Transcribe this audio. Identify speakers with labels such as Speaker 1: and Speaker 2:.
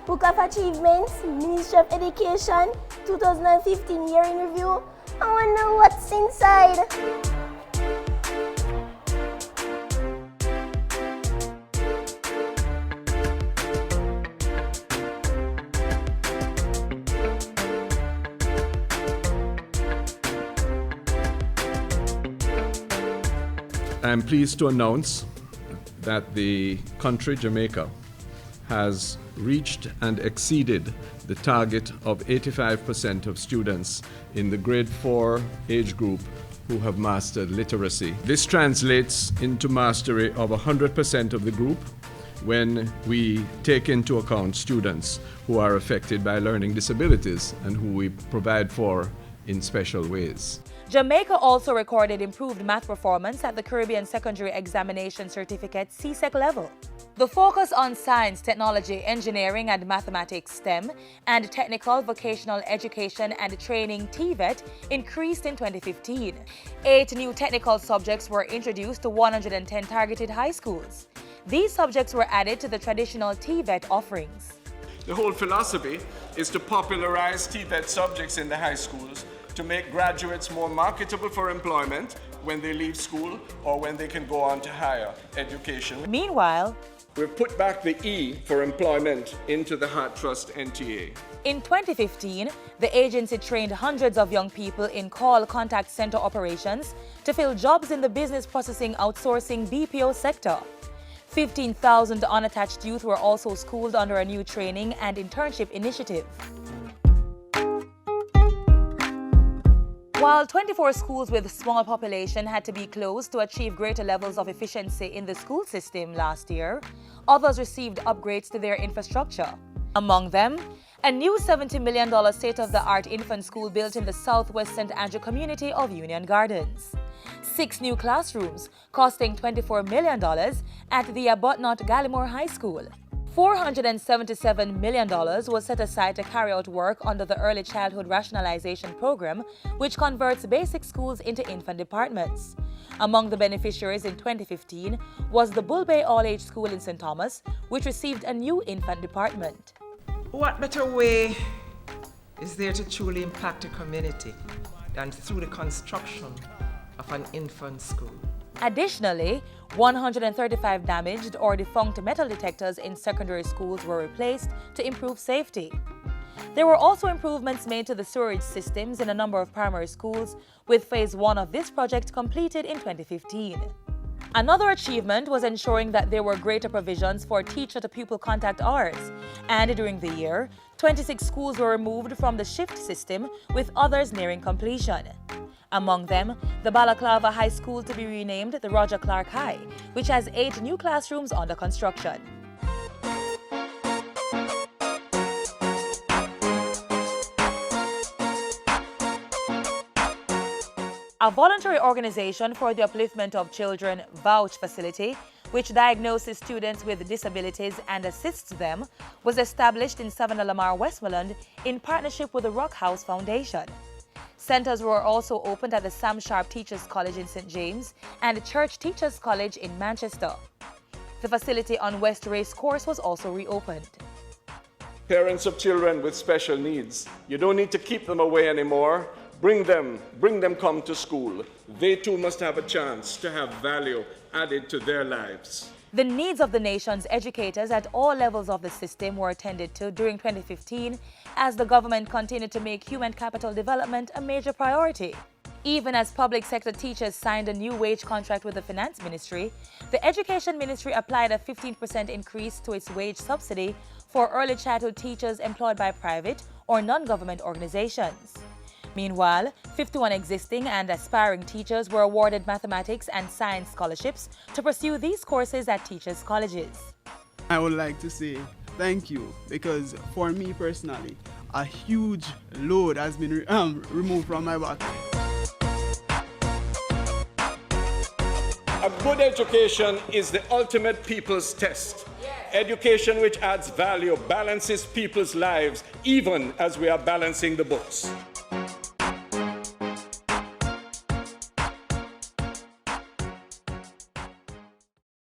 Speaker 1: Book of Achievements, Ministry of Education, 2015 Year in Review. I wonder what's inside.
Speaker 2: I'm pleased to announce that the country, Jamaica, has reached and exceeded the target of 85% of students in the grade 4 age group who have mastered literacy. This translates into mastery of 100% of the group when we take into account students who are affected by learning disabilities and who we provide for in special ways.
Speaker 3: Jamaica also recorded improved math performance at the Caribbean Secondary Examination Certificate CSEC level. The focus on science, technology, engineering and mathematics STEM and technical vocational education and training TVET increased in 2015. 8 new technical subjects were introduced to 110 targeted high schools. These subjects were added to the traditional TVET offerings.
Speaker 2: The whole philosophy is to popularize TVET subjects in the high schools to make graduates more marketable for employment when they leave school or when they can go on to higher education.
Speaker 3: Meanwhile,
Speaker 2: we've put back the E for employment into the Heart Trust NTA.
Speaker 3: In 2015, the agency trained hundreds of young people in call contact center operations to fill jobs in the business processing outsourcing BPO sector. 15,000 unattached youth were also schooled under a new training and internship initiative. While 24 schools with small population had to be closed to achieve greater levels of efficiency in the school system last year, others received upgrades to their infrastructure. Among them, a new $70 million state-of-the-art infant school built in the southwest St. Andrew community of Union Gardens. 6 new classrooms costing $24 million at the Arbuthnot Gallimore High School. $477 million was set aside to carry out work under the Early Childhood Rationalization Program, which converts basic schools into infant departments. Among the beneficiaries in 2015 was the Bull Bay All-Age School in St. Thomas, which received a new infant department.
Speaker 4: What better way is there to truly impact a community than through the construction of an infant school?
Speaker 3: Additionally, 135 damaged or defunct metal detectors in secondary schools were replaced to improve safety. There were also improvements made to the sewerage systems in a number of primary schools, with Phase 1 of this project completed in 2015. Another achievement was ensuring that there were greater provisions for teacher-to-pupil contact hours, and during the year, 26 schools were removed from the shift system, with others nearing completion. Among them, the Balaclava High School to be renamed the Roger Clark High, which has 8 new classrooms under construction. A voluntary organization for the upliftment of children, Vouch Facility, which diagnoses students with disabilities and assists them, was established in Savannah Lamar, Westmoreland in partnership with the Rock House Foundation. Centers were also opened at the Sam Sharp Teachers College in St. James and Church Teachers College in Manchester. The facility on West Race Course was also reopened.
Speaker 2: Parents of children with special needs, you don't need to keep them away anymore. Bring them come to school. They too must have a chance to have value added to their lives.
Speaker 3: The needs of the nation's educators at all levels of the system were attended to during 2015 as the government continued to make human capital development a major priority. Even as public sector teachers signed a new wage contract with the Finance Ministry, the Education Ministry applied a 15% increase to its wage subsidy for early childhood teachers employed by private or non-government organizations. Meanwhile, 51 existing and aspiring teachers were awarded mathematics and science scholarships to pursue these courses at teachers' colleges.
Speaker 5: I would like to say thank you, because for me personally, a huge load has been removed from my back.
Speaker 2: A good education is the ultimate people's test. Education which adds value, balances people's lives, even as we are balancing the books.